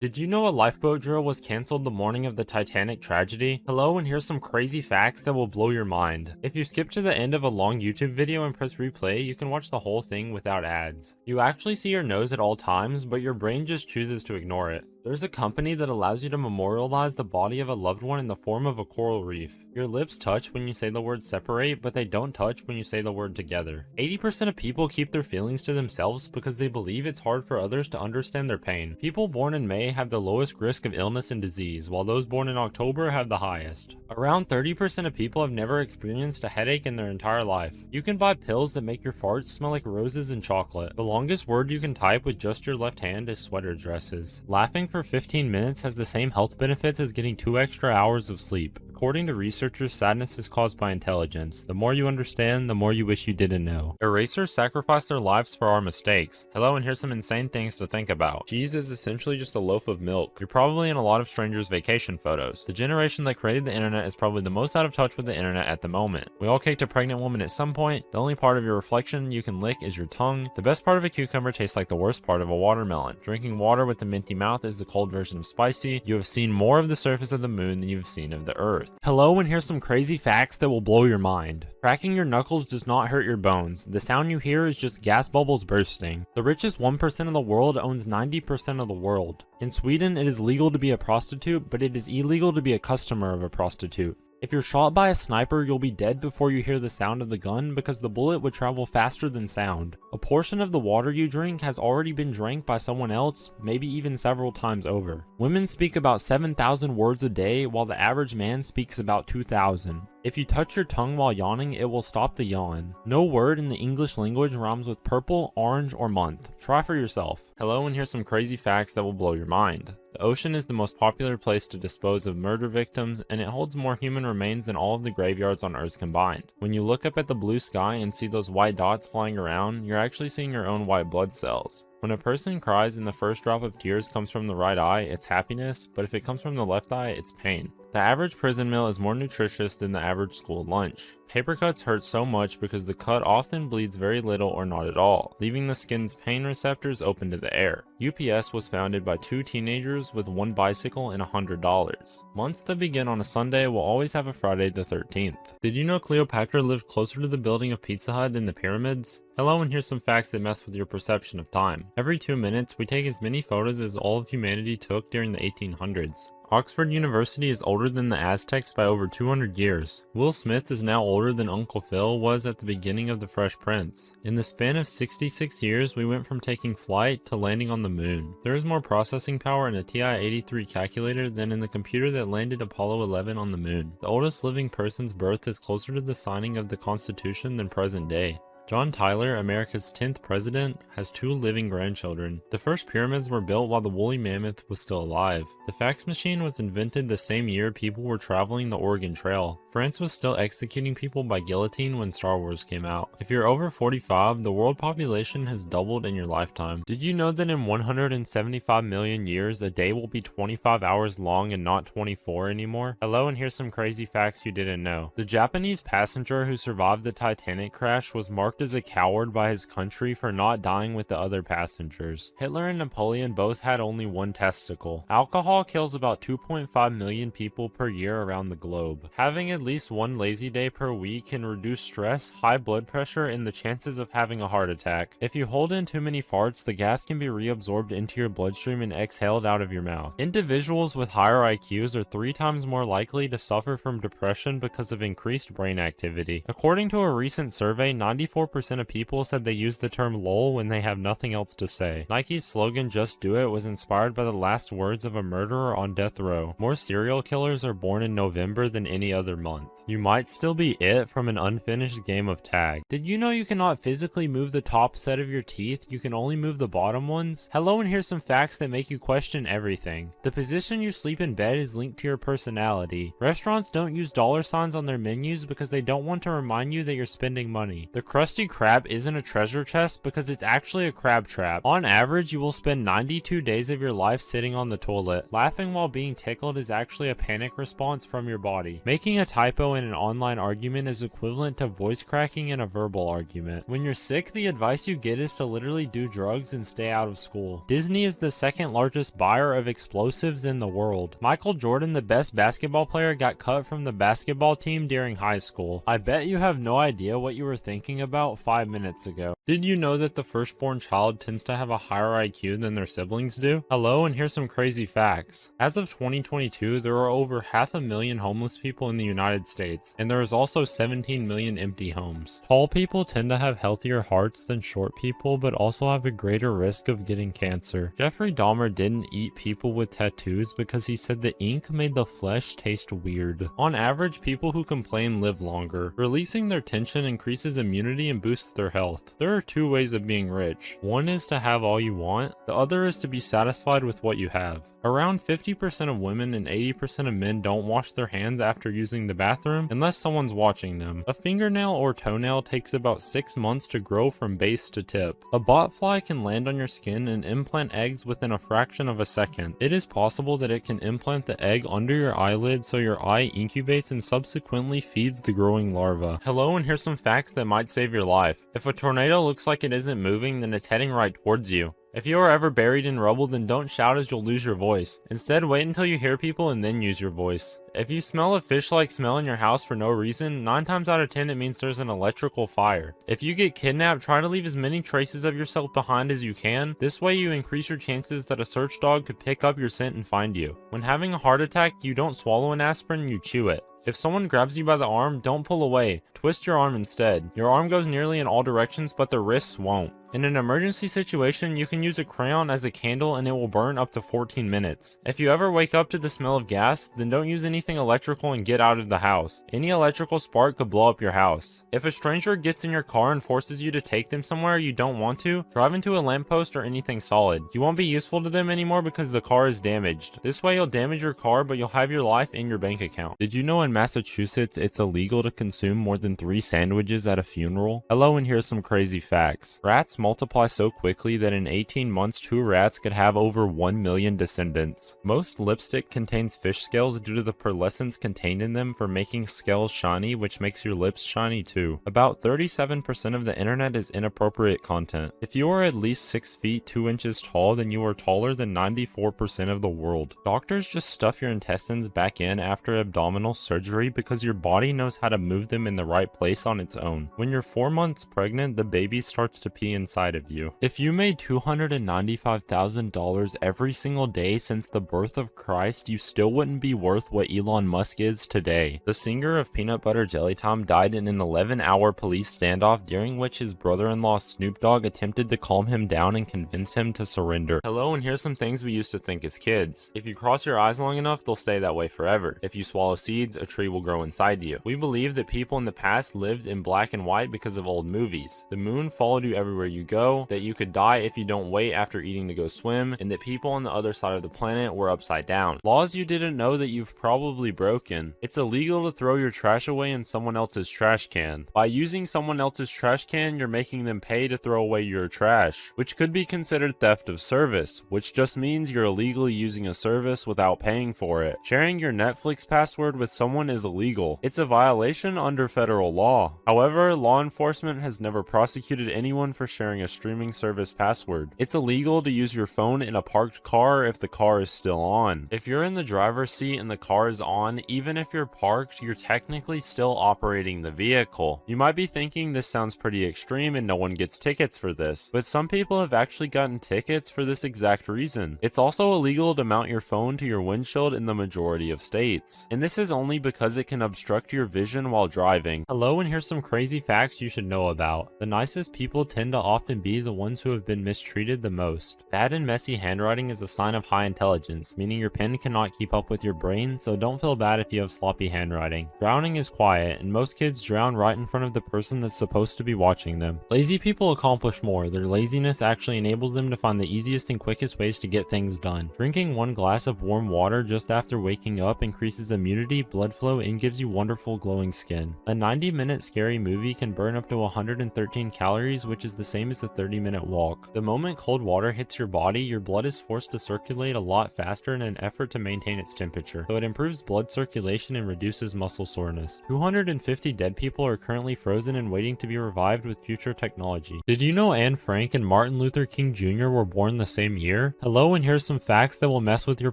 Did you know a lifeboat drill was cancelled the morning of the Titanic tragedy? Hello, and here's some crazy facts that will blow your mind. If you skip to the end of a long YouTube video and press replay, you can watch the whole thing without ads. You actually see your nose at all times, but your brain just chooses to ignore it. There's a company that allows you to memorialize the body of a loved one in the form of a coral reef. Your lips touch when you say the word separate, but they don't touch when you say the word together. 80% of people keep their feelings to themselves because they believe it's hard for others to understand their pain. People born in May have the lowest risk of illness and disease, while those born in October have the highest. Around 30% of people have never experienced a headache in their entire life. You can buy pills that make your farts smell like roses and chocolate. The longest word you can type with just your left hand is sweater dresses. Laughing for 15 minutes has the same health benefits as getting 2 extra hours of sleep. According to researchers, sadness is caused by intelligence. The more you understand, the more you wish you didn't know. Erasers sacrifice their lives for our mistakes. Hello, and here's some insane things to think about. Cheese is essentially just a loaf of milk. You're probably in a lot of strangers' vacation photos. The generation that created the internet is probably the most out of touch with the internet at the moment. We all kicked a pregnant woman at some point. The only part of your reflection you can lick is your tongue. The best part of a cucumber tastes like the worst part of a watermelon. Drinking water with a minty mouth is the cold version of spicy. You have seen more of the surface of the moon than you've seen of the earth. Hello, and here's some crazy facts that will blow your mind. Cracking your knuckles does not hurt your bones. The sound you hear is just gas bubbles bursting. The richest 1% of the world owns 90% of the world. In Sweden, it is legal to be a prostitute, but it is illegal to be a customer of a prostitute. If you're shot by a sniper, you'll be dead before you hear the sound of the gun because the bullet would travel faster than sound. A portion of the water you drink has already been drank by someone else, maybe even several times over. Women speak about 7,000 words a day, while the average man speaks about 2,000. If you touch your tongue while yawning, it will stop the yawn. No word in the English language rhymes with purple, orange, or month. Try for yourself. Hello, and here's some crazy facts that will blow your mind. The ocean is the most popular place to dispose of murder victims, and it holds more human remains than all of the graveyards on Earth combined. When you look up at the blue sky and see those white dots flying around, you're actually seeing your own white blood cells. When a person cries and the first drop of tears comes from the right eye, it's happiness, but if it comes from the left eye, it's pain. The average prison meal is more nutritious than the average school lunch. Paper cuts hurt so much because the cut often bleeds very little or not at all, leaving the skin's pain receptors open to the air. UPS was founded by 2 teenagers with 1 bicycle and $100. Months that begin on a Sunday will always have a Friday the 13th. Did you know Cleopatra lived closer to the building of Pizza Hut than the pyramids? Hello, and here's some facts that mess with your perception of time. Every 2 minutes, we take as many photos as all of humanity took during the 1800s. Oxford University is older than the Aztecs by over 200 years. Will Smith is now older than Uncle Phil was at the beginning of The Fresh Prince. In the span of 66 years, we went from taking flight to landing on the moon. There is more processing power in a TI-83 calculator than in the computer that landed Apollo 11 on the moon. The oldest living person's birth is closer to the signing of the Constitution than present day. John Tyler, America's 10th president, has 2 living grandchildren. The first pyramids were built while the woolly mammoth was still alive. The fax machine was invented the same year people were traveling the Oregon Trail. France was still executing people by guillotine when Star Wars came out. If you're over 45, the world population has doubled in your lifetime. Did you know that in 175 million years, a day will be 25 hours long and not 24 anymore? Hello, and here's some crazy facts you didn't know. The Japanese passenger who survived the Titanic crash was marked as a coward by his country for not dying with the other passengers. Hitler and Napoleon both had only 1 testicle. Alcohol kills about 2.5 million people per year around the globe. Having at least 1 lazy day per week can reduce stress, high blood pressure, and the chances of having a heart attack. If you hold in too many farts, the gas can be reabsorbed into your bloodstream and exhaled out of your mouth. Individuals with higher IQs are 3 times more likely to suffer from depression because of increased brain activity. According to a recent survey, 94% of people said they use the term lol when they have nothing else to say. Nike's slogan "Just Do It" was inspired by the last words of a murderer on death row. More serial killers are born in November than any other month. You might still be it from an unfinished game of tag. Did you know you cannot physically move the top set of your teeth? You can only move the bottom ones? Hello, and here's some facts that make you question everything. The position you sleep in bed is linked to your personality. Restaurants don't use dollar signs on their menus because they don't want to remind you that you're spending money. The crust Krusty Krab isn't a treasure chest because it's actually a crab trap. On average, you will spend 92 days of your life sitting on the toilet. Laughing while being tickled is actually a panic response from your body. Making a typo in an online argument is equivalent to voice cracking in a verbal argument. When you're sick, the advice you get is to literally do drugs and stay out of school. Disney is the second largest buyer of explosives in the world. Michael Jordan, the best basketball player, got cut from the basketball team during high school. I bet you have no idea what you were thinking about 5 minutes ago. Did you know that the firstborn child tends to have a higher IQ than their siblings do? Hello, and here's some crazy facts. As of 2022, there are over 500,000 homeless people in the United States, and there is also 17 million empty homes. Tall people tend to have healthier hearts than short people, but also have a greater risk of getting cancer. Jeffrey Dahmer didn't eat people with tattoos because he said the ink made the flesh taste weird. On average, people who complain live longer. Releasing their tension increases immunity and boosts their health. There are two ways of being rich. One is to have all you want. The other is to be satisfied with what you have. Around 50% of women and 80% of men don't wash their hands after using the bathroom unless someone's watching them. A fingernail or toenail takes about 6 months to grow from base to tip. A botfly can land on your skin and implant eggs within a fraction of a second. It is possible that it can implant the egg under your eyelid so your eye incubates and subsequently feeds the growing larva. Hello, and here's some facts that might save your life. If a tornado looks like it isn't moving, then it's heading right towards you. If you are ever buried in rubble, then don't shout as you'll lose your voice. Instead, wait until you hear people and then use your voice. If you smell a fish-like smell in your house for no reason, 9 times out of 10 it means there's an electrical fire. If you get kidnapped, try to leave as many traces of yourself behind as you can. This way you increase your chances that a search dog could pick up your scent and find you. When having a heart attack, you don't swallow an aspirin, you chew it. If someone grabs you by the arm, don't pull away. Twist your arm instead. Your arm goes nearly in all directions, but the wrists won't. In an emergency situation, you can use a crayon as a candle and it will burn up to 14 minutes. If you ever wake up to the smell of gas, then don't use anything electrical and get out of the house. Any electrical spark could blow up your house. If a stranger gets in your car and forces you to take them somewhere you don't want to, drive into a lamppost or anything solid. You won't be useful to them anymore because the car is damaged. This way you'll damage your car, but you'll have your life in your bank account. Did you know in Massachusetts it's illegal to consume more than 3 sandwiches at a funeral? Hello, and here's some crazy facts. Rats multiply so quickly that in 18 months 2 rats could have over 1 million descendants. Most lipstick contains fish scales due to the pearlescence contained in them for making scales shiny, which makes your lips shiny too. About 37% of the internet is inappropriate content. If you are at least 6 feet 2 inches tall, then you are taller than 94% of the world. Doctors just stuff your intestines back in after abdominal surgery because your body knows how to move them in the right place on its own. When you're 4 months pregnant, the baby starts to pee inside of you. If you made $295,000 every single day since the birth of Christ, you still wouldn't be worth what Elon Musk is today. The singer of Peanut Butter Jelly Time died in an 11-hour police standoff during which his brother-in-law Snoop Dogg attempted to calm him down and convince him to surrender. Hello, and here's some things we used to think as kids. If you cross your eyes long enough, they'll stay that way forever. If you swallow seeds, a tree will grow inside you. We believe that people in the past lived in black and white because of old movies. The moon followed you everywhere you go, that you could die if you don't wait after eating to go swim, and that people on the other side of the planet were upside down. Laws you didn't know that you've probably broken. It's illegal to throw your trash away in someone else's trash can. By using someone else's trash can, you're making them pay to throw away your trash, which could be considered theft of service, which just means you're illegally using a service without paying for it. Sharing your Netflix password with someone is illegal. It's a violation under federal law. However, law enforcement has never prosecuted anyone for sharing a streaming service password. It's illegal to use your phone in a parked car if the car is still on. If you're in the driver's seat and the car is on, even if you're parked, you're technically still operating the vehicle. You might be thinking this sounds pretty extreme and no one gets tickets for this, but some people have actually gotten tickets for this exact reason. It's also illegal to mount your phone to your windshield in the majority of states, and this is only because it can obstruct your vision while driving. Hello, and here's some crazy facts you should know about. The nicest people tend to often often be the ones who have been mistreated the most. Bad and messy handwriting is a sign of high intelligence, meaning your pen cannot keep up with your brain, so don't feel bad if you have sloppy handwriting. Drowning is quiet, and most kids drown right in front of the person that's supposed to be watching them. Lazy people accomplish more. Their laziness actually enables them to find the easiest and quickest ways to get things done. Drinking 1 glass of warm water just after waking up increases immunity, blood flow, and gives you wonderful glowing skin. A 90-minute scary movie can burn up to 113 calories, which is the same as a 30-minute walk. The moment cold water hits your body, your blood is forced to circulate a lot faster in an effort to maintain its temperature, so it improves blood circulation and reduces muscle soreness. 250 dead people are currently frozen and waiting to be revived with future technology. Did you know Anne Frank and Martin Luther King Jr. were born the same year? Hello, and here's some facts that will mess with your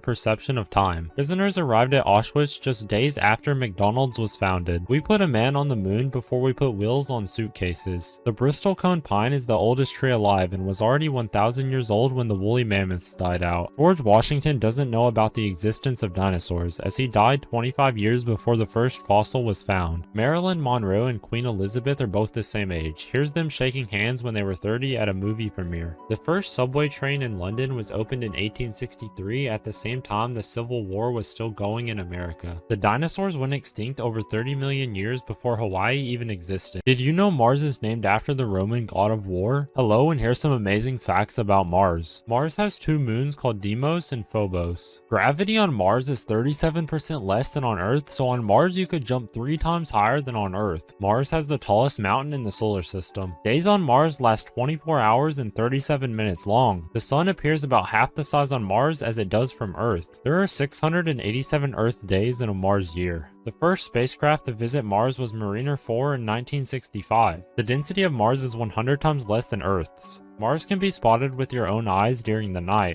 perception of time. Prisoners arrived at Auschwitz just days after McDonald's was founded. We put a man on the moon before we put wheels on suitcases. The Bristol cone pine is the oldest tree alive and was already 1,000 years old when the woolly mammoths died out. George Washington doesn't know about the existence of dinosaurs, as he died 25 years before the first fossil was found. Marilyn Monroe and Queen Elizabeth are both the same age. Here's them shaking hands when they were 30 at a movie premiere. The first subway train in London was opened in 1863, at the same time the Civil War was still going in America. The dinosaurs went extinct over 30 million years before Hawaii even existed. Did you know Mars is named after the Roman god of war? Hello, and here's some amazing facts about Mars. Mars has 2 moons called Deimos and Phobos. Gravity on Mars is 37% less than on Earth, so on Mars you could jump 3 times higher than on Earth. Mars has the tallest mountain in the solar system. Days on Mars last 24 hours and 37 minutes long. The sun appears about half the size on Mars as it does from Earth. There are 687 Earth days in a Mars year. The first spacecraft to visit Mars was Mariner 4 in 1965. The density of Mars is 100 times less than Earth's. Mars can be spotted with your own eyes during the night.